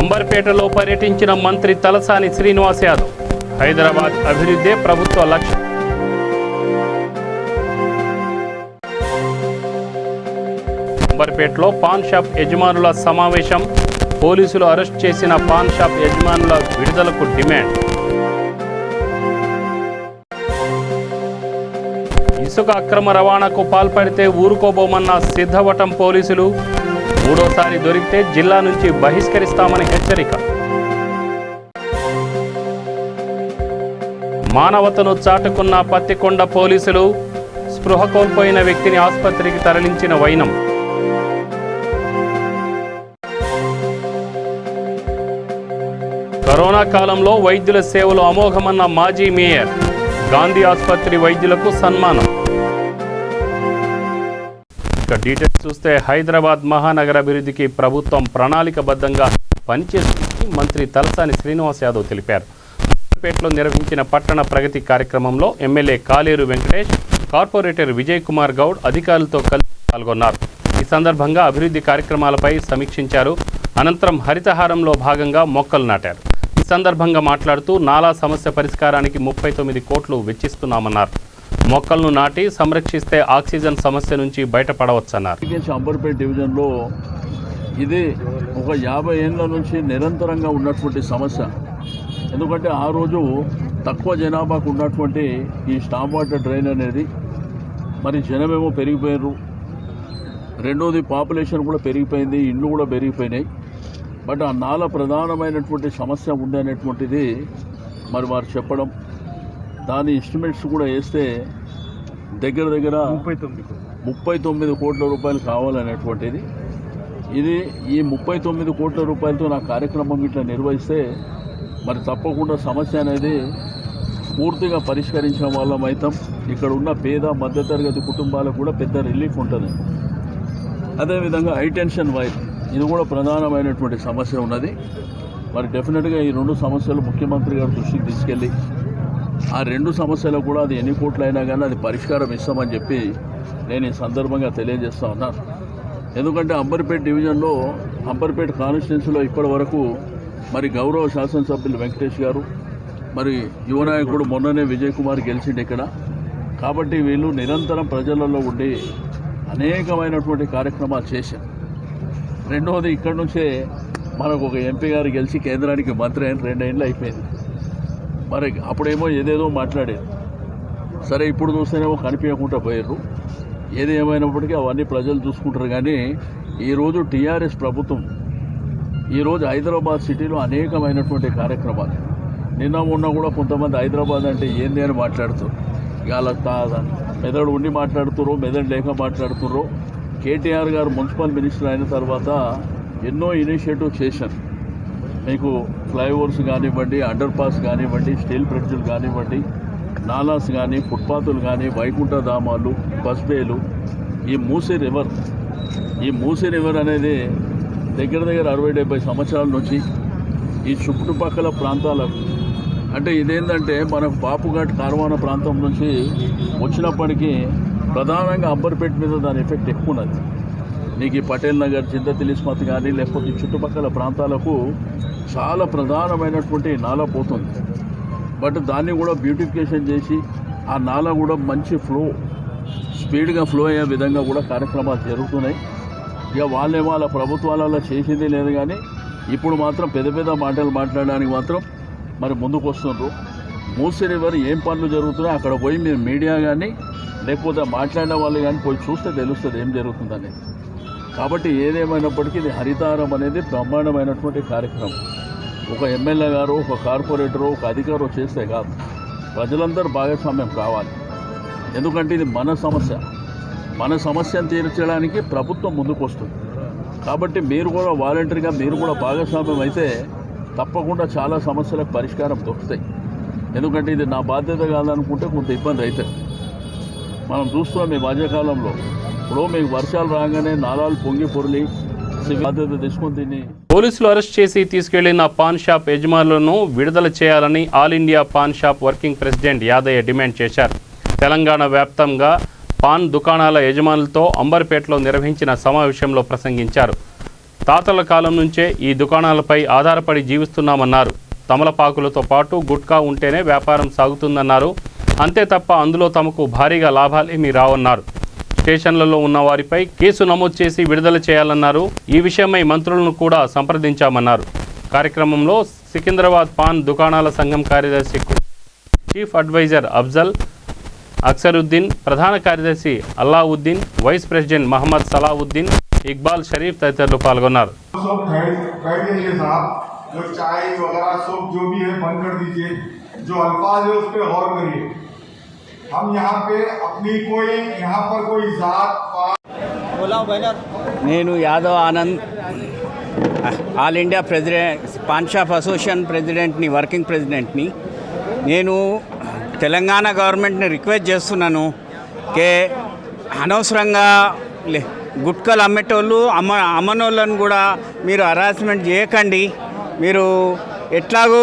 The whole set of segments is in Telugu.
అంబర్పేటలో పర్యటించిన మంత్రి తలసాని శ్రీనివాస్ యాదవ్. హైదరాబాద్ అభివృద్ధే ప్రభుత్వ లక్ష్యం. అంబర్పేటలో పాన్ షాప్ యజమానుల సమావేశం. పోలీసులు అరెస్ట్ చేసిన పాన్ షాప్ యజమానుల విడుదలకు డిమాండ్. ఇసుక అక్రమ రవాణాకు పాల్పడితే ఊరుకోబోమన్న సిద్ధవటం పోలీసులు. మూడోసారి దొరికితే జిల్లా నుంచి బహిష్కరిస్తామని హెచ్చరిక. మానవతను చాటుకున్న పత్తికొండ పోలీసులు. స్పృహ కోల్పోయిన వ్యక్తిని ఆసుపత్రికి తరలించిన వైనం. కరోనా కాలంలో వైద్యుల సేవలు అమోఘమన్న మాజీ మేయర్. గాంధీ ఆసుపత్రి వైద్యులకు సన్మానం. ఇక డీటెయిల్స్ చూస్తే హైదరాబాద్ మహానగర అభివృద్ధికి ప్రభుత్వం ప్రణాళికబద్ధంగా పనిచేస్తుందని మంత్రి తలసాని శ్రీనివాస్ యాదవ్ తెలిపారు. అంబర్పేటలో నిర్వహించిన పట్టణ ప్రగతి కార్యక్రమంలో ఎమ్మెల్యే కాలేరు వెంకటేష్, కార్పొరేటర్ విజయ్ కుమార్ గౌడ్ అధికారులతో కలిసి పాల్గొన్నారు. ఈ సందర్భంగా అభివృద్ధి కార్యక్రమాలపై సమీక్షించారు. అనంతరం హరితహారంలో భాగంగా మొక్కలు నాటారు. ఈ సందర్భంగా మాట్లాడుతూ నాలా సమస్య పరిష్కారానికి 39 కోట్లు వెచ్చిస్తున్నామన్నారు. మొక్కలను నాటి సంరక్షిస్తే ఆక్సిజన్ సమస్య నుంచి బయటపడవచ్చన్నారు. అంబర్పేట డివిజన్లో ఇది ఒక 50 ఏళ్ళ నుంచి నిరంతరంగా ఉన్నటువంటి సమస్య. ఎందుకంటే ఆ రోజు తక్కువ జనాభాకు ఉన్నటువంటి ఈ స్టాప్ వాటర్ డ్రైన్ అనేది మరి జనమేమో పెరిగిపోయారు. రెండోది పాపులేషన్ కూడా పెరిగిపోయింది, ఇండ్లు కూడా పెరిగిపోయినాయి. బట్ ఆ నాల ప్రధానమైనటువంటి సమస్య ఉంది అనేటువంటిది మరి వారు చెప్పడం, దాని ఎస్టిమేట్స్ కూడా వేస్తే దగ్గర 39 కోట్ల రూపాయలు కావాలనేటువంటిది. ఇది ఈ 39 కోట్ల రూపాయలతో నా కార్యక్రమం ఇట్లా నిర్వహిస్తే మరి తప్పకుండా సమస్య అనేది పూర్తిగా పరిష్కరించిన వాళ్ళం అవుతాం. ఇక్కడ ఉన్న పేద మధ్యతరగతి కుటుంబాలకు కూడా పెద్ద రిలీఫ్ ఉంటుంది. అదేవిధంగా హైటెన్షన్ వైర్ ఇది కూడా ప్రధానమైనటువంటి సమస్య ఉన్నది. మరి డెఫినెట్గా ఈ 2 సమస్యలు ముఖ్యమంత్రి గారు దృష్టికి తీసుకెళ్ళి ఆ 2 సమస్యలకు కూడా అది ఎన్ని కోట్లు అయినా కానీ అది పరిష్కారం ఇస్తామని చెప్పి నేను ఈ సందర్భంగా తెలియజేస్తా ఉన్నాను. ఎందుకంటే అంబర్పేట డివిజన్లో అంబర్పేట కాన్స్టిట్యున్సీలో ఇప్పటి వరకు మరి గౌరవ శాసనసభ్యులు వెంకటేష్ గారు, మరి యువనాయకుడు మొన్ననే విజయ్ కుమార్ గెలిచిండు ఇక్కడ. కాబట్టి వీళ్ళు నిరంతరం ప్రజలలో ఉండి అనేకమైనటువంటి కార్యక్రమాలు చేశారు. రెండవది ఇక్కడ నుంచే మనకు ఒక ఎంపీ గారు గెలిచి కేంద్రానికి మంత్రి అయిన 2 ఏళ్ళు అయిపోయింది. మరి అప్పుడేమో ఏదేదో మాట్లాడేది. సరే ఇప్పుడు చూస్తేనేమో కనిపించకుండా పోయారు. ఏది ఏమైనప్పటికీ అవన్నీ ప్రజలు చూసుకుంటారు. కానీ ఈరోజు టీఆర్ఎస్ ప్రభుత్వం ఈరోజు హైదరాబాద్ సిటీలో అనేకమైనటువంటి కార్యక్రమాలు, నిన్న మొన్న కూడా కొంతమంది హైదరాబాద్ అంటే ఏంది అని మాట్లాడుతారు. ఇవాళ మెదడు ఉండి మాట్లాడుతుర్రో మెదడు లేక మాట్లాడుతుర్రో. కేటీఆర్ గారు మున్సిపల్ మినిస్టర్ అయిన తర్వాత ఎన్నో ఇనిషియేటివ్ చేశారు. మీకు ఫ్లైఓవర్స్ కానివ్వండి, అండర్ పాస్ కానివ్వండి, స్టీల్ బ్రిడ్జ్లు కానివ్వండి, నాలాస్ కానీ, ఫుట్పాత్లు కానీ, వైకుంఠ ధామాలు, బస్ బేలు, ఈ మూసీ రివర్ అనేది దగ్గర 60-70 సంవత్సరాల నుంచి ఈ చుట్టుపక్కల ప్రాంతాలకు, అంటే ఇదేంటంటే మనకు బాపుఘాట్ కార్వాన ప్రాంతం నుంచి వచ్చినప్పటికీ ప్రధానంగా అంబర్పేట మీద దాని ఎఫెక్ట్ ఎక్కువ ఉన్నది. మీకు ఈ పటేల్ నగర్, చింతతిలిస్మత్ కానీ లేకపోతే చుట్టుపక్కల ప్రాంతాలకు చాలా ప్రధానమైనటువంటి నాలా పోతుంది. బట్ దాన్ని కూడా బ్యూటిఫికేషన్ చేసి ఆ నాలా కూడా మంచి స్పీడ్గా ఫ్లో అయ్యే విధంగా కూడా కార్యక్రమాలు జరుగుతున్నాయి. ఇక వాళ్ళేమో వాళ్ళ ప్రభుత్వాలలో చేసింది లేదు. కానీ ఇప్పుడు మాత్రం పెద్ద మాటలు మాట్లాడడానికి మాత్రం మరి ముందుకు వస్తున్నారు. మూసీ రివర్ ఏం పనులు జరుగుతున్నాయి అక్కడ పోయి మీరు మీడియా కానీ లేకపోతే మాట్లాడిన వాళ్ళు కానీ పోయి చూస్తే తెలుస్తుంది ఏం జరుగుతుందని. కాబట్టి ఏదేమైనప్పటికీ ఇది హరితహారం అనేది బ్రహ్మాండమైనటువంటి కార్యక్రమం. ఒక ఎమ్మెల్యే గారు, ఒక కార్పొరేటరు, ఒక అధికారు చేస్తే కాదు, ప్రజలందరూ భాగస్వామ్యం కావాలి. ఎందుకంటే ఇది మన సమస్యను తీర్చడానికి ప్రభుత్వం ముందుకు వస్తుంది. కాబట్టి మీరు కూడా వాలంటరీగా మీరు కూడా భాగస్వామ్యం అయితే తప్పకుండా చాలా సమస్యలకు పరిష్కారం దొరుకుతాయి. ఎందుకంటే ఇది నా బాధ్యత కాదనుకుంటే కొంత ఇబ్బంది అవుతుంది. మనం చూస్తున్నాం ఈ మధ్యకాలంలో ఇప్పుడు మీకు వర్షాలు రాగానే నాలాలు పొంగి పొర్లి బాధ్యత తీసుకుని దీన్ని పోలీసులు అరెస్ట్ చేసి తీసుకెళ్లిన పాన్ షాప్ యజమానులను విడుదల చేయాలని all India pan shop working president Yadaiah demand చేశారు. తెలంగాణ వ్యాప్తంగా పాన్ దుకాణాల యజమానులతో అంబర్పేటలో నిర్వహించిన సమావేశంలో ప్రసంగించారు. తాతల కాలం నుంచే ఈ దుకాణాలపై ఆధారపడి జీవిస్తున్నామన్నారు. తమలపాకులతో పాటు గుట్కా ఉంటేనే వ్యాపారం సాగుతుందన్నారు. అంతే తప్ప అందులో తమకు భారీగా లాభాలేమీ రావన్నారు. స్టేషన్లలో ఉన్న వారిపై కేసు నమోదు చేసి విడుదల చేయాలన్నారు. ఈ విషయమై మంత్రులను కూడా సంప్రదించామన్నారు. కార్యక్రమంలో సికింద్రాబాద్ పాన్ దుకాణాల సంఘం కార్యదర్శి చీఫ్ అడ్వైజర్ అఫ్జల్, అక్సరుద్దీన్, ప్రధాన కార్యదర్శి అల్లావుద్దీన్, వైస్ ప్రెసిడెంట్ మహమ్మద్ సలావుద్దీన్, ఇక్బాల్ షరీఫ్ తదితరులు పాల్గొన్నారు. जो चाय वगैरह सब जो भी है बंद कर दीजिए, जो अल्फाज है उस पर गौर करिए। हम यहाँ पे अपनी कोई यहाँ पर कोई जात నేను Yadav Anand, all India president, pan shop association ప్రెసిడెంట్ని, వర్కింగ్ ప్రెసిడెంట్ని. నేను తెలంగాణ గవర్నమెంట్ని రిక్వెస్ట్ చేస్తున్నాను కే అనవసరంగా గుట్కలు అమ్మేటోళ్ళు అమ్మనోళ్ళని కూడా మీరు హరాస్మెంట్ చేయకండి. మీరు ఎట్లాగూ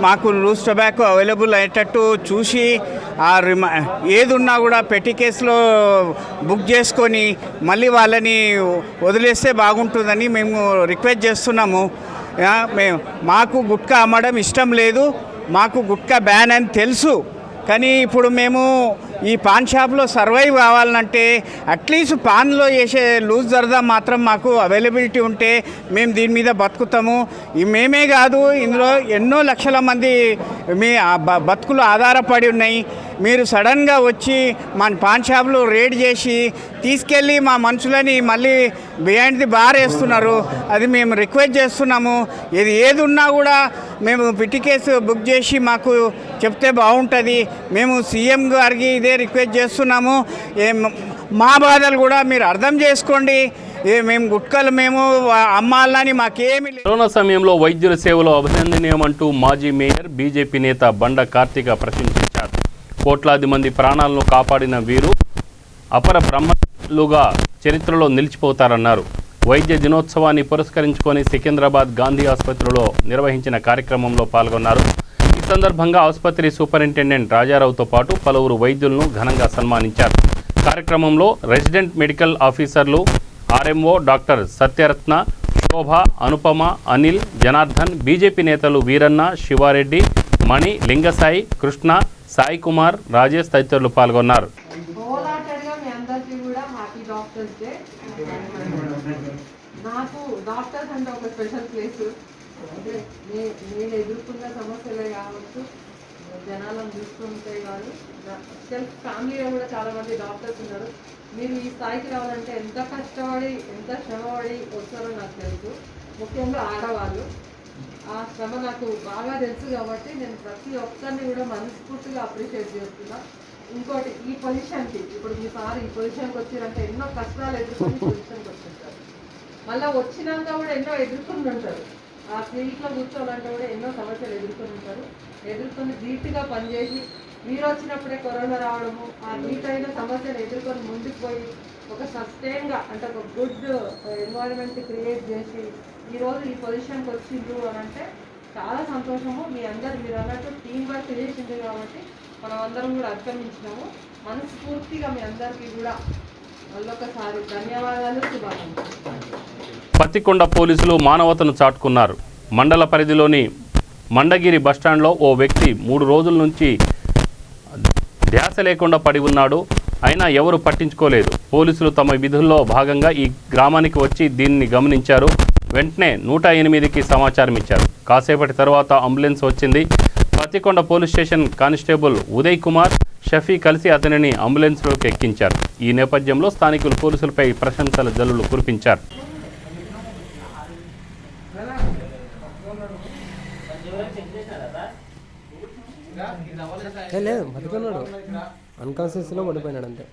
మాకు లూజ్ టొబాకో అవైలబుల్ అయ్యేటట్టు చూసి ఏది ఉన్నా కూడా పెట్టి కేసులో బుక్ చేసుకొని మళ్ళీ వాళ్ళని వదిలేస్తే బాగుంటుందని మేము రిక్వెస్ట్ చేస్తున్నాము. మాకు గుట్కా అమ్మడం ఇష్టం లేదు, మాకు గుట్కా బ్యాన్ అని తెలుసు. కానీ ఇప్పుడు మేము ఈ పాన్ షాప్లో సర్వైవ్ కావాలంటే అట్లీస్ట్ పాన్లో చేసే లూజ్ జర్దా మాత్రం మాకు అవైలబిలిటీ ఉంటే మేము దీని మీద బతుకుతాము. మేమే కాదు, ఇందులో ఎన్నో లక్షల మంది మీ బతుకులు ఆధారపడి ఉన్నాయి. మీరు సడన్గా వచ్చి మా పాన్ షాప్లో రేడ్ చేసి తీసుకెళ్ళి మా మనుషులని మళ్ళీ బిహైండ్ ది బార్ వేస్తున్నారు. అది మేము రిక్వెస్ట్ చేస్తున్నాము. ఏది ఉన్నా కూడా మేము పిటి కేసు బుక్ చేసి మాకు చెప్తే బాగుంటుంది. మేము సీఎం గారికి ఇదే రిక్వెస్ట్ చేస్తున్నాము. మా బాధలు కూడా మీరు అర్థం చేసుకోండి. మేము గుట్కలు మేము అమ్మాలని మాకేమి లేదు. కరోనా సమయంలో వైద్యుల సేవలో అభినందనీయమంటూ మాజీ మేయర్ బీజేపీ నేత బండ కార్తీక ప్రశంసించారు. కోట్లాది మంది ప్రాణాలను కాపాడిన వీరు అపర బ్రహ్మలుగా చరిత్రలో నిలిచిపోతారన్నారు. వైద్య దినోత్సవాన్ని పురస్కరించుకొని సికింద్రాబాద్ గాంధీ ఆసుపత్రిలో నిర్వహించిన కార్యక్రమంలో పాల్గొన్నారు. ఈ సందర్భంగా ఆసుపత్రి సూపరింటెండెంట్ రాజారావుతో పాటు పలువురు వైద్యులను ఘనంగా సన్మానించారు. కార్యక్రమంలో రెసిడెంట్ మెడికల్ ఆఫీసర్లు, ఆర్ఎంఓ డాక్టర్ సత్యరత్న, శోభ, అనుపమ, అనిల్, జనార్దన్, బీజేపీ నేతలు వీరన్న, శివారెడ్డి, మణి, లింగసాయి, కృష్ణ, సాయి కుమార్, రాజేష్ తదితరులు పాల్గొన్నారు. నాకు డాక్టర్స్ అంటే ఒక స్పెషల్ ప్లేస్. అంటే నేను ఎదుర్కొన్న సమస్యలే కావచ్చు, జనాలను చూస్తుంటే కానీ సెల్ఫ్ ఫ్యామిలీలో కూడా చాలామంది డాక్టర్స్ ఉన్నారు. మీరు ఈ స్థాయికి రావాలంటే ఎంత కష్టపడి ఎంత శ్రమపడి వస్తారో నాకు తెలుసు. ముఖ్యంగా ఆడవాళ్ళు ఆ శ్రమ నాకు బాగా తెలుసు కాబట్టి నేను ప్రతి ఒక్కరిని కూడా మనస్ఫూర్తిగా అప్రిషియేట్ చేస్తున్నా. ఇంకోటి, ఈ పొజిషన్కి ఇప్పుడు మీ సార్ ఈ పొజిషన్కి వచ్చారంటే ఎన్నో కష్టాలు ఎదుర్కొని పొజిషన్కి వచ్చింటారు. మళ్ళీ వచ్చినాక కూడా ఎన్నో ఎదుర్కొని ఉంటారు. ఆ సీట్లో కూర్చోవాలంటే కూడా ఎన్నో సమస్యలు ఎదుర్కొని ఉంటారు. ఎదుర్కొని ధీటుగా పనిచేసి మీరు వచ్చినప్పుడే కరోనా రావడము, ఆ ధీటైన సమస్యను ఎదుర్కొని ముందుకు పోయి ఒక సస్టైన్గా అంటే ఒక గుడ్ ఎన్వైరన్మెంట్ క్రియేట్ చేసి ఈరోజు ఈ పొజిషన్కి వచ్చిండ్రు అని అంటే చాలా సంతోషము. మీ అందరు మీరు అన్నట్టు టీం వర్క్ చేసింది కాబట్టి మనం అందరం కూడా అభినందించినాము. మనస్ఫూర్తిగా మీ అందరికీ కూడా మళ్ళొకసారి ధన్యవాదాలు, శుభాకాంక్షలు. పత్తికొండ పోలీసులు మానవతను చాటుకున్నారు. మండల పరిధిలోని మండగిరి బస్టాండ్లో ఓ వ్యక్తి 3 రోజుల నుంచి ధ్యాస లేకుండా పడి ఉన్నాడు. అయినా ఎవరు పట్టించుకోలేదు. పోలీసులు తమ విధుల్లో భాగంగా ఈ గ్రామానికి వచ్చి దీన్ని గమనించారు. వెంటనే 108కి సమాచారం ఇచ్చారు. కాసేపటి తర్వాత అంబులెన్స్ వచ్చింది. Pattikonda police station constable Uday Kumar, Shafi కలిసి అతనిని అంబులెన్స్లోకి ఎక్కించారు. ఈ నేపథ్యంలో స్థానికులు పోలీసులపై ప్రశంసల జల్లులు కురిపించారు. లేదు బతుకున్నాడు, అన్కాన్షియస్లో పడిపోయినాడు అంతే.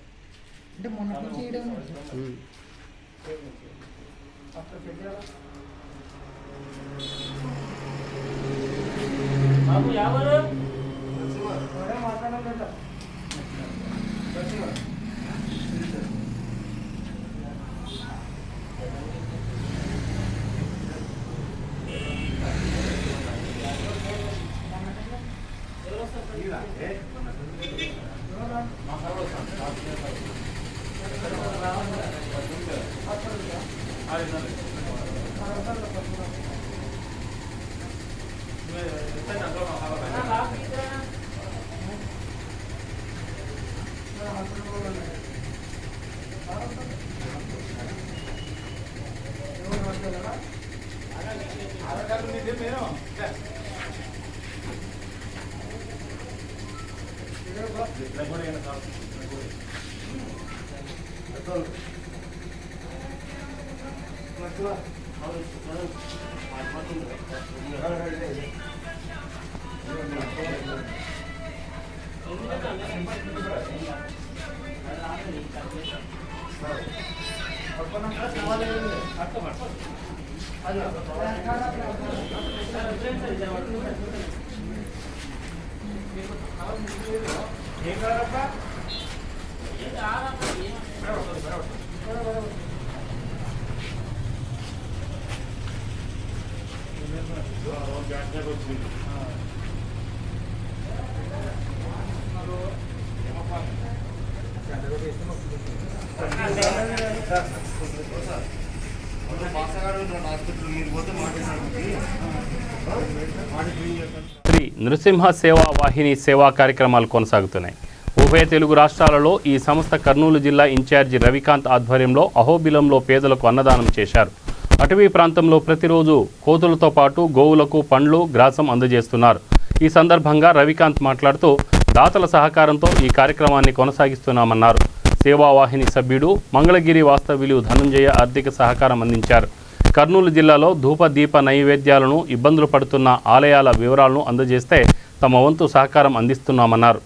శ్రీ నృసింహ సేవా వాహిని సేవా కార్యక్రమాలు కొనసాగుతున్నాయి. ఉభయ తెలుగు రాష్ట్రాలలో ఈ సంస్థ కర్నూలు జిల్లా ఇన్ఛార్జి రవికాంత్ ఆధ్వర్యంలో అహోబిలంలో పేదలకు అన్నదానం చేశారు. అటవీ ప్రాంతంలో ప్రతిరోజు కోతులతో పాటు గోవులకు పండ్లు గ్రాసం అందజేస్తున్నారు. ఈ సందర్భంగా రవికాంత్ మాట్లాడుతూ దాతల సహకారంతో ఈ కార్యక్రమాన్ని కొనసాగిస్తున్నామన్నారు. సేవావాహిని సభ్యుడు మంగళగిరి వాస్తవ్యులు ధనంజయ ఆర్థిక సహకారం అందించారు. కర్నూలు జిల్లాలో ధూప దీప నైవేద్యాలను ఇబ్బందులు పడుతున్న ఆలయాల వివరాలను అందజేస్తే తమ వంతు సహకారం అందిస్తున్నామన్నారు.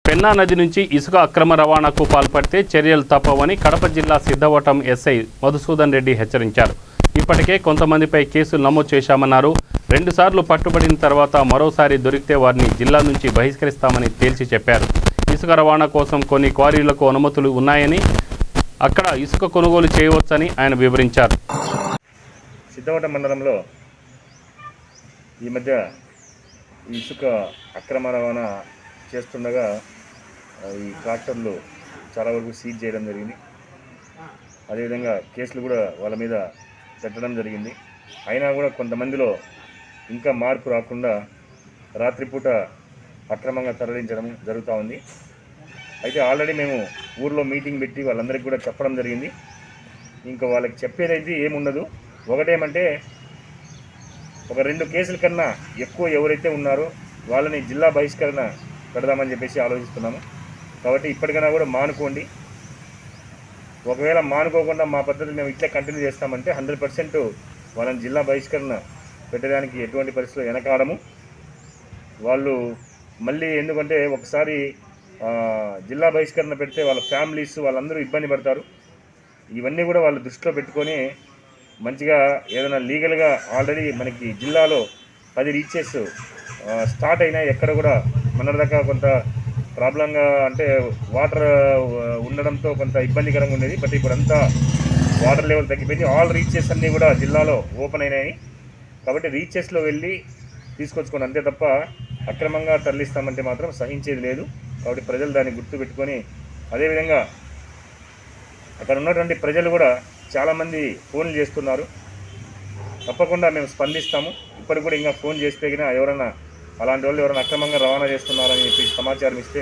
పెన్నా నది నుంచి ఇసుక అక్రమ రవాణాకు పాల్పడితే చర్యలు తప్పవని కడప జిల్లా సిద్ధవటం ఎస్ఐ మధుసూదన్ రెడ్డి హెచ్చరించారు. ఇప్పటికే కొంతమందిపై కేసులు నమోదు చేశామన్నారు. 2 సార్లు పట్టుబడిన తర్వాత మరోసారి దొరికితే వారిని జిల్లా నుంచి బహిష్కరిస్తామని తేల్చి చెప్పారు. ఇసుక రవాణా కోసం కొన్ని క్వారీలకు అనుమతులు ఉన్నాయని, అక్కడ ఇసుక కొనుగోలు చేయవచ్చని ఆయన వివరించారు. సిద్ధవటం మండలంలో ఈ మధ్య ఇసుక అక్రమ రవాణా చేస్తుండగా ఈ ట్రాక్టర్లు చాలా వరకు సీజ్ చేయడం జరిగింది. అదేవిధంగా కేసులు కూడా వాళ్ళ మీద పెట్టడం జరిగింది. అయినా కూడా కొంతమందిలో ఇంకా మార్పు రాకుండా రాత్రిపూట అక్రమంగా తరలించడం జరుగుతూ ఉంది. అయితే ఆల్రెడీ మేము ఊర్లో మీటింగ్ పెట్టి వాళ్ళందరికీ కూడా చెప్పడం జరిగింది. ఇంకా వాళ్ళకి చెప్పేదైతే ఏముండదు. ఒకటేమంటే ఒక 2 కేసుల కన్నా ఎక్కువ ఎవరైతే ఉన్నారో వాళ్ళని జిల్లా బహిష్కరణ పెడదామని చెప్పేసి ఆలోచిస్తున్నాము. కాబట్టి ఇప్పటికైనా కూడా మానుకోండి. ఒకవేళ మానుకోకుండా మా పద్ధతి మేము ఇట్లా కంటిన్యూ చేస్తామంటే 100% వాళ్ళని జిల్లా బహిష్కరణ పెట్టడానికి ఎటువంటి పరిస్థితుల్లో వెనకాడము. వాళ్ళు మళ్ళీ ఎందుకంటే ఒకసారి జిల్లా బహిష్కరణ పెడితే వాళ్ళ ఫ్యామిలీస్ వాళ్ళందరూ ఇబ్బంది పడతారు. ఇవన్నీ కూడా వాళ్ళు దృష్టిలో పెట్టుకొని మంచిగా ఏదైనా లీగల్గా ఆల్రెడీ మనకి జిల్లాలో 10 రీచెస్ స్టార్ట్ అయినా ఎక్కడ కూడా మొన్నటిదాకా కొంత ప్రాబ్లంగా అంటే వాటర్ ఉండడంతో కొంత ఇబ్బందికరంగా ఉండేది. బట్ ఇప్పుడు అంతా వాటర్ లెవెల్ తగ్గిపోయింది. ఆల్ రీచెస్ అన్నీ కూడా జిల్లాలో ఓపెన్ అయినాయి. కాబట్టి రీచెస్లో వెళ్ళి తీసుకొచ్చుకోండి అంతే తప్ప అక్రమంగా తరలిస్తామంటే మాత్రం సహించేది లేదు. కాబట్టి ప్రజలు దాన్ని గుర్తుపెట్టుకొని, అదేవిధంగా అక్కడ ఉన్నటువంటి ప్రజలు కూడా చాలామంది ఫోన్లు చేస్తున్నారు. తప్పకుండా మేము స్పందిస్తాము. ఇప్పటికి కూడా ఇంకా ఫోన్ చేస్తే కన్నా ఎవరైనా అలాంటి వాళ్ళు ఎవరైనా అక్రమంగా రవాణా చేస్తున్నారని చెప్పి సమాచారం ఇస్తే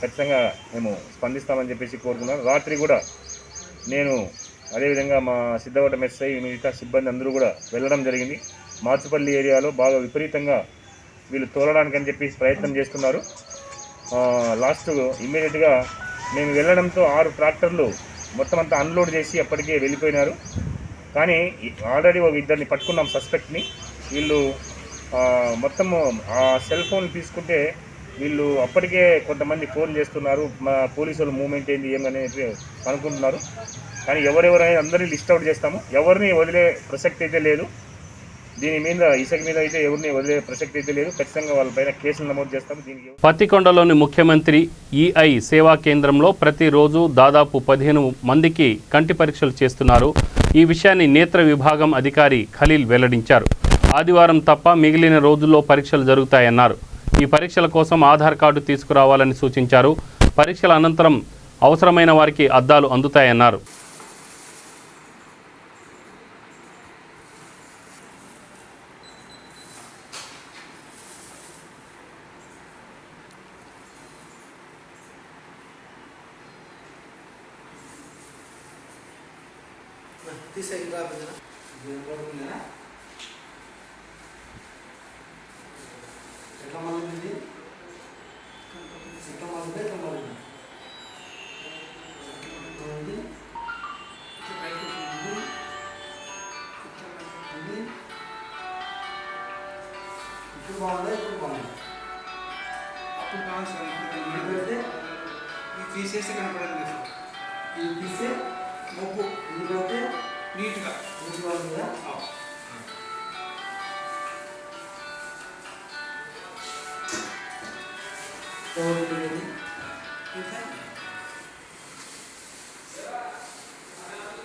ఖచ్చితంగా మేము స్పందిస్తామని చెప్పేసి కోరుతున్నాను. రాత్రి కూడా నేను అదేవిధంగా మా సిద్ధవటం ఎస్ఐ మిగతా సిబ్బంది అందరూ కూడా వెళ్ళడం జరిగింది. మార్చుపల్లి ఏరియాలో బాగా విపరీతంగా వీళ్ళు తోలడానికని చెప్పి ప్రయత్నం చేస్తున్నారు. లాస్ట్ ఇమ్మీడియట్గా మేము వెళ్ళడంతో 6 ట్రాక్టర్లు మొత్తం అంతా అన్లోడ్ చేసి అప్పటికే వెళ్ళిపోయినారు. కానీ ఆల్రెడీ ఒక ఇద్దరిని పట్టుకున్నాం సస్పెక్ట్ని. వీళ్ళు మొత్తము ఆ సెల్ ఫోన్ తీసుకుంటే వీళ్ళు అప్పటికే కొంతమంది ఫోన్ చేస్తున్నారు. మా పోలీసు వాళ్ళు మూవ్మెంట్ ఏంది ఏమనేది అనుకుంటున్నారు. కానీ ఎవరెవరైనా అందరినీ లిస్ట్ అవుట్ చేస్తాము. ఎవరిని వదిలే ప్రసక్తి అయితే లేదు. దీని మీద ఇసుక మీద అయితే ఎవరిని వదిలే ప్రసక్తి అయితే లేదు. ఖచ్చితంగా వాళ్ళపైన కేసులు నమోదు చేస్తాము. దీనికి పత్తికొండలోని ముఖ్యమంత్రి ఈఐ సేవా కేంద్రంలో ప్రతిరోజు దాదాపు 15 మందికి కంటి పరీక్షలు చేస్తున్నారు. ఈ విషయాన్ని నేత్ర విభాగం అధికారి ఖలీల్ వెల్లడించారు. ఆదివారం తప్ప మిగిలిన రోజుల్లో పరీక్షలు జరుగుతాయన్నారు. ఈ పరీక్షల కోసం ఆధార్ కార్డు తీసుకురావాలని సూచించారు. పరీక్షల అనంతరం అవసరమైన వారికి అద్దాలు అందుతాయన్నారు. తీసేసి కనపడదు. ఇది తీసే మొగ్గు ఎందుకంటే నీట్గా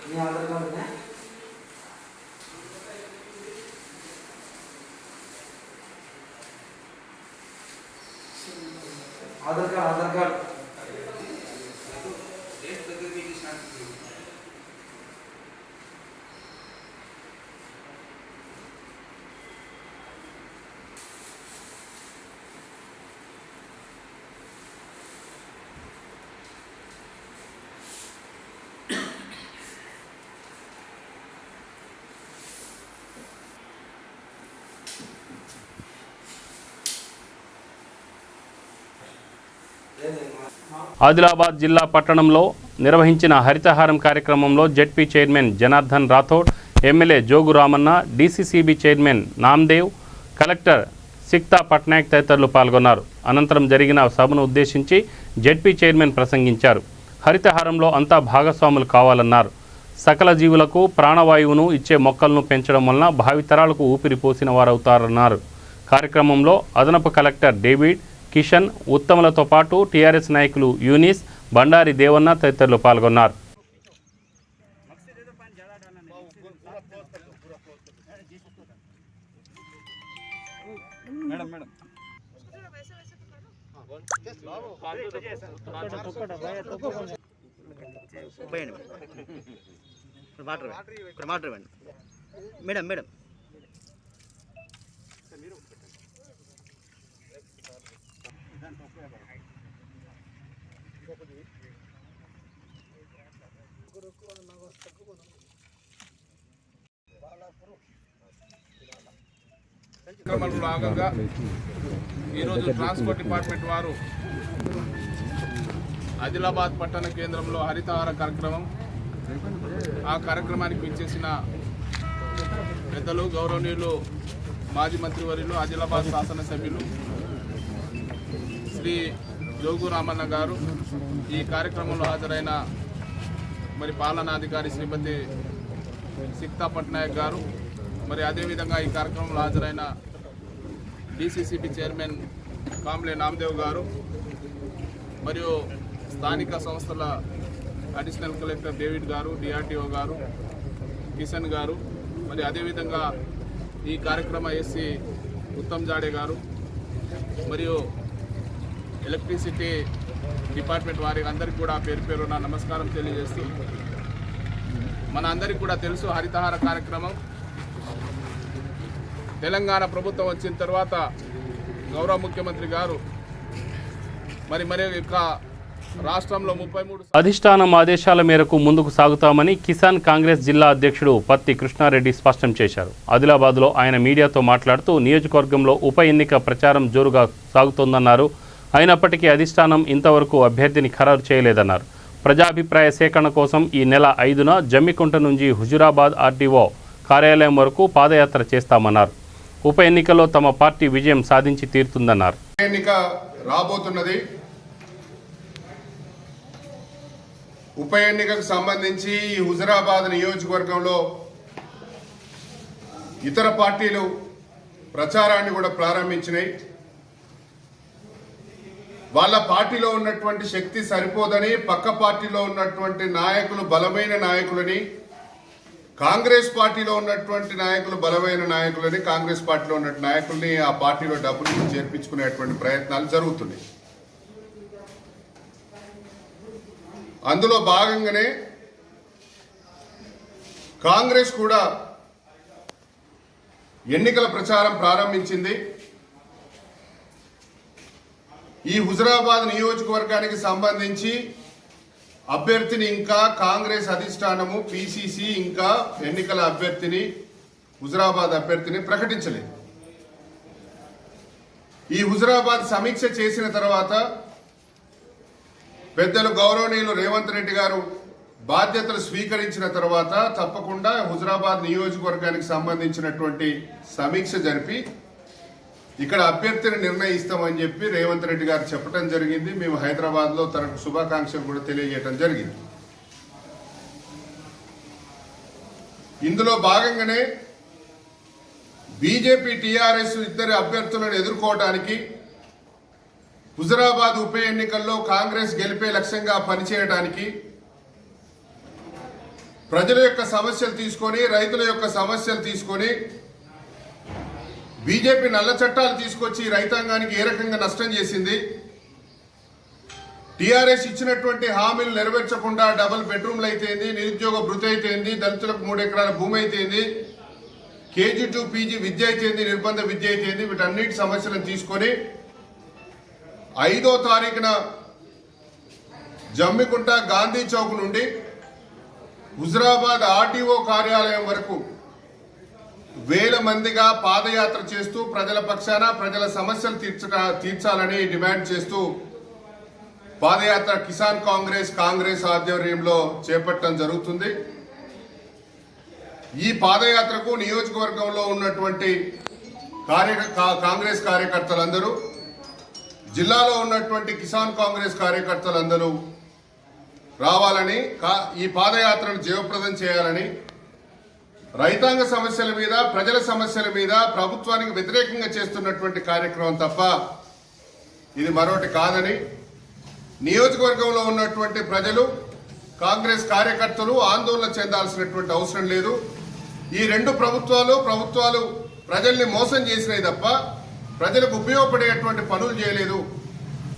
మీ ఆధార్ కార్డు ఆధార్ కార్డు ఆదిలాబాద్ జిల్లా పట్టణంలో నిర్వహించిన హరితహారం కార్యక్రమంలో ZP chairman Janardhan Rathod, MLA Jogu Ramanna, DCCB chairman Namdev, collector Sikta Patnaik తదితరులు పాల్గొన్నారు. అనంతరం జరిగిన సభను ఉద్దేశించి జెడ్పీ చైర్మన్ ప్రసంగించారు. హరితహారంలో అంతా భాగస్వాములు కావాలన్నారు. సకల జీవులకు ప్రాణవాయువును ఇచ్చే మొక్కలను పెంచడం వలన భావితరాలకు ఊపిరి పోసిన వారవుతారన్నారు. కార్యక్రమంలో అదనపు కలెక్టర్ డేవిడ్, కిషన్, ఉత్తములతో పాటు టీఆర్ఎస్ నాయకులు యూనిస్, బండారి దేవన్న తదితరులు పాల్గొన్నారు. మేడం మేడం కార్యక్రమంలో భాగంగా ఈరోజు ట్రాన్స్పోర్ట్ డిపార్ట్మెంట్ వారు ఆదిలాబాద్ పట్టణ కేంద్రంలో హరితహార కార్యక్రమం, ఆ కార్యక్రమానికి విచ్చేసిన పెద్దలు, గౌరవనీయులు మాజీ మంత్రివర్యులు, ఆదిలాబాద్ శాసనసభ్యులు శ్రీ జోగు రామన్న గారు, ఈ కార్యక్రమంలో హాజరైన మరి పాలనాధికారి శ్రీమతి సిక్తా పట్నాయక్ గారు, మరి అదేవిధంగా ఈ కార్యక్రమంలో హాజరైన డీసీసీబీ చైర్మన్ కాంబ్లే నామ్దేవ్ గారు, మరియు స్థానిక సంస్థల అడిషనల్ కలెక్టర్ డేవిడ్ గారు, డిఆర్టీఓ గారు, కిషన్ గారు, మరి అదేవిధంగా ఈ కార్యక్రమ ఎస్సీ ఉత్తమ్ జాడే గారు మరియు ఎలక్ట్రిసిటీ డిపార్ట్మెంట్ వారి అందరికీ కూడా పేరు పేరు నా నమస్కారం తెలియజేస్తూ, మన అందరికీ కూడా తెలుసు హరితహార కార్యక్రమం తెలంగాణ ప్రభుత్వం వచ్చిన తర్వాత గౌరవ ముఖ్యమంత్రి గారు మరి యొక్క రాష్ట్రంలో 33 అధిష్టానం ఆదేశాల మేరకు ముందుకు సాగుతామని కిసాన్ కాంగ్రెస్ జిల్లా అధ్యక్షుడు పత్తి కృష్ణారెడ్డి స్పష్టం చేశారు. ఆదిలాబాద్లో ఆయన మీడియాతో మాట్లాడుతూ నియోజకవర్గంలో ఉప ఎన్నిక ప్రచారం జోరుగా సాగుతోందన్నారు. అయినప్పటికీ అధిష్టానం ఇంతవరకు అభ్యర్థిని ఖరారు చేయలేదన్నారు. ప్రజాభిప్రాయ సేకరణ కోసం ఈ నెల 5న జమ్మికుంట నుంచి హుజురాబాద్ ఆర్టీఓ కార్యాలయం వరకు పాదయాత్ర చేస్తామన్నారు. ఉప ఎన్నికలో తమ పార్టీ విజయం సాధించి తీరుతుందన్నారు. ఎన్నిక రాబోతున్నది. ఉప ఎన్నికకు సంబంధించి హుజురాబాద్ నియోజకవర్గంలో ఇతర పార్టీలు ప్రచారాన్ని కూడా ప్రారంభించినాయి. వాళ్ళ పార్టీలో ఉన్నటువంటి శక్తి సరిపోదని పక్క పార్టీలో ఉన్నటువంటి నాయకులు బలమైన నాయకులని, కాంగ్రెస్ పార్టీలో ఉన్నటువంటి నాయకులు బలమైన నాయకులని, కాంగ్రెస్ పార్టీలో ఉన్న నాయకుల్ని ఆ పార్టీలో డబ్బులు చేర్పించుకునేటువంటి ప్రయత్నాలు జరుగుతున్నాయి. అందులో భాగంగానే కాంగ్రెస్ కూడా ఎన్నికల ప్రచారం ప్రారంభించింది. ఈ హుజురాబాద్ నియోజకవర్గానికి సంబంధించి అభ్యర్థిని ఇంకా కాంగ్రెస్ అధిష్టానము పిసిసి ఇంకా ఎన్నికల అభ్యర్థిని హుజురాబాద్ అభ్యర్థిని ప్రకటించలేదు. ఈ హుజురాబాద్ సమీక్ష చేసిన తర్వాత పెద్దలు గౌరవనీయులు రేవంత్ రెడ్డి గారు బాధ్యతలు స్వీకరించిన తర్వాత తప్పకుండా హుజురాబాద్ నియోజకవర్గానికి సంబంధించినటువంటి సమీక్ష జరిపి ఇక్కడ అభ్యర్థిని నిర్ణయిస్తామని చెప్పి రేవంత్ రెడ్డి గారు చెప్పడం జరిగింది. మేము హైదరాబాద్లో తనకు శుభాకాంక్షలు కూడా తెలియజేయడం జరిగింది. ఇందులో భాగంగానే బీజేపీ టీఆర్ఎస్ ఇద్దరు అభ్యర్థులను ఎదుర్కోవడానికి హుజురాబాద్ ఉప ఎన్నికల్లో కాంగ్రెస్ గెలిపే లక్ష్యంగా పనిచేయడానికి ప్రజల యొక్క సమస్యలు తీసుకొని, రైతుల యొక్క సమస్యలు తీసుకొని, బీజేపీ నల్ల చట్టాలు తీసుకొచ్చి రైతాంగానికి ఏ రకంగా నష్టం చేసింది, టీఆర్ఎస్ ఇచ్చినటువంటి హామీలు నెరవేర్చకుండా డబుల్ బెడ్రూమ్లు అయితేంది, నిరుద్యోగ భృతి అయితేంది, దళితులకు 3 ఎకరాల భూమి అయితేంది, కేజీ టు పీజీ విద్య అయితేంది, నిర్బంధ విద్య అయితేంది, వీటన్నిటి సమస్యలను తీసుకొని 5వ తారీఖున జమ్మికుంట గాంధీ చౌక్ నుండి హుజురాబాద్ ఆర్టీఓ కార్యాలయం వరకు వేల మందిగా పాదయాత్ర చేస్తూ ప్రజల పక్షాన ప్రజల సమస్యలు తీర్చాలని డిమాండ్ చేస్తూ పాదయాత్ర కిసాన్ కాంగ్రెస్ ఆధ్వర్యంలో చేపట్టడం జరుగుతుంది. ఈ పాదయాత్రకు నియోజకవర్గంలో ఉన్నటువంటి కాంగ్రెస్ కార్యకర్తలందరూ, జిల్లాలో ఉన్నటువంటి కిసాన్ కాంగ్రెస్ కార్యకర్తలందరూ రావాలని, ఈ పాదయాత్రను జయప్రదం చేయాలని, రైతాంగ సమస్యల మీద, ప్రజల సమస్యల మీద ప్రభుత్వానికి వ్యతిరేకంగా చేస్తున్నటువంటి కార్యక్రమం తప్ప ఇది మరొకటి కాదని, నియోజకవర్గంలో ఉన్నటువంటి ప్రజలు, కాంగ్రెస్ కార్యకర్తలు ఆందోళన చెందాల్సినటువంటి అవసరం లేదు. ఈ 2 ప్రభుత్వాలు ప్రజల్ని మోసం చేసినాయి తప్ప ప్రజలకు ఉపయోగపడేటువంటి పనులు చేయలేదు.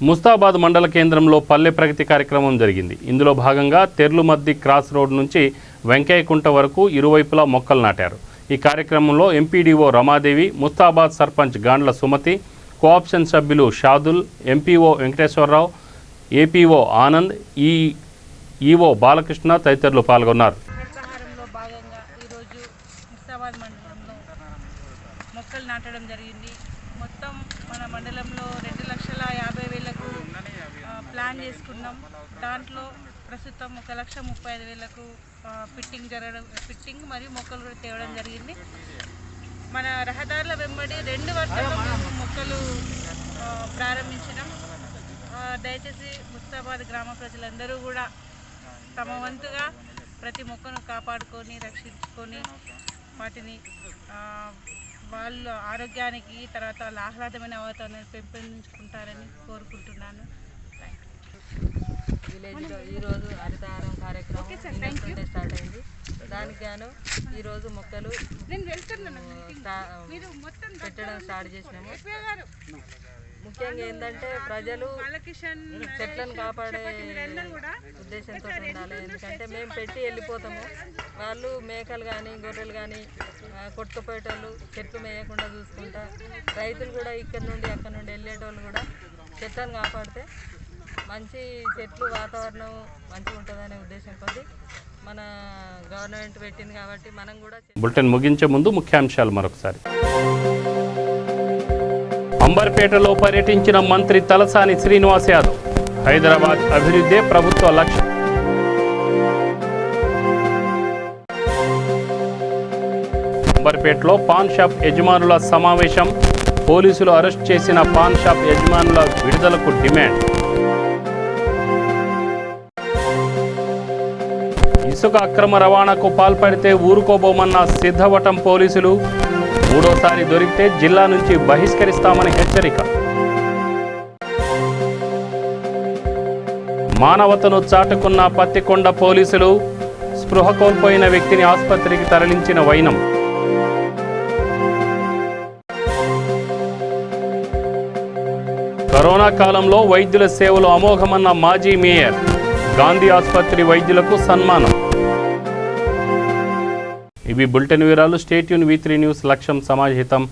ముస్తాబాద్ మండల కేంద్రంలో పల్లె ప్రగతి కార్యక్రమం జరిగింది. ఇందులో భాగంగా తెర్లుమద్ది క్రాస్ రోడ్ నుంచి వెంకయ్యకుంట వరకు ఇరువైపులా మొక్కలు నాటారు. ఈ కార్యక్రమంలో ఎంపీడీఓ రమాదేవి, ముస్తాబాద్ సర్పంచ్ గాండ్ల సుమతి, కోఆప్షన్ సభ్యులు Shadul, MPO Venkateswararao, APO Anand, EO Balakrishna తదితరులు పాల్గొన్నారు. మొక్కలు నాటడం జరిగింది. మొత్తం మన మండలంలో 2,50,000కు ప్లాన్ చేసుకున్నాం. దాంట్లో ప్రస్తుతం 1,35,000కు ఫిట్టింగ్ మరియు మొక్కలు కూడా తేవడం జరిగింది. మన రహదారుల వెంబడి 2 వర్షాల్లో మేము మొక్కలు ప్రారంభించినాం. దయచేసి ముస్తాబాద్ గ్రామ ప్రజలందరూ కూడా తమ వంతుగా ప్రతి మొక్కను కాపాడుకొని, రక్షించుకొని వాటిని వాళ్ళ ఆరోగ్యానికి, తర్వాత వాళ్ళ ఆహ్లాదమైన వాతావరణాన్ని పెంపొందించుకుంటారని కోరుకుంటున్నాను. విలేజ్లో ఈరోజు హరితహారం కార్యక్రమం నిన్నటి స్టార్ట్ అయింది. దానికి గాను ఈరోజు మొక్కలు పెట్టడం స్టార్ట్ చేసినాము. ముఖ్యంగా ఏంటంటే ప్రజలు చెట్లను కాపాడే ఉద్దేశంతో ఉండాలి. ఎందుకంటే మేము పెట్టి వెళ్ళిపోతాము, వాళ్ళు మేకలు కానీ గొర్రెలు కానీ కొట్టుకుపోయేటోళ్ళు చెట్లు మేయకుండా చూసుకుంటా, రైతులు కూడా ఇక్కడ నుండి అక్కడ నుండి వెళ్ళేటోళ్ళు కూడా చెట్లను కాపాడితే మంచి చెట్లు వాతావరణం మంచిగా ఉంటుందనే ఉద్దేశం కొద్ది మన గవర్నమెంట్ పెట్టింది కాబట్టి మనం కూడా. బులెటిన్ ముగించే ముందు ముఖ్యాంశాలు మరొకసారి. అంబర్పేటలో పర్యటించిన మంత్రి తలసాని శ్రీనివాస్ యాదవ్. హైదరాబాద్ అభివృద్ధే ప్రభుత్వ లక్ష్యం. అంబర్పేటలో పాన్ షాప్ యజమానుల సమావేశం. పోలీసులు అరెస్ట్ చేసిన పాన్ షాప్ యజమానుల విడుదలకు డిమాండ్. ఇసుక అక్రమ రవాణాకు పాల్పడితే ఊరుకోబోమన్న సిద్ధవటం పోలీసులు. మూడోసారి దొరికితే జిల్లా నుంచి బహిష్కరిస్తామని హెచ్చరిక. మానవతను చాటుకున్న పత్తికొండ పోలీసులు. స్పృహ కోల్పోయిన వ్యక్తిని ఆసుపత్రికి తరలించిన వైనం. కరోనా కాలంలో వైద్యుల సేవలు అమోఘమన్న మాజీ మేయర్. గాంధీ ఆసుపత్రి వైద్యులకు సన్మానం. ఇవి బులెటిన్ వివరాలు. Stay tune V3 news. లక్ష్యం సమాజహితం.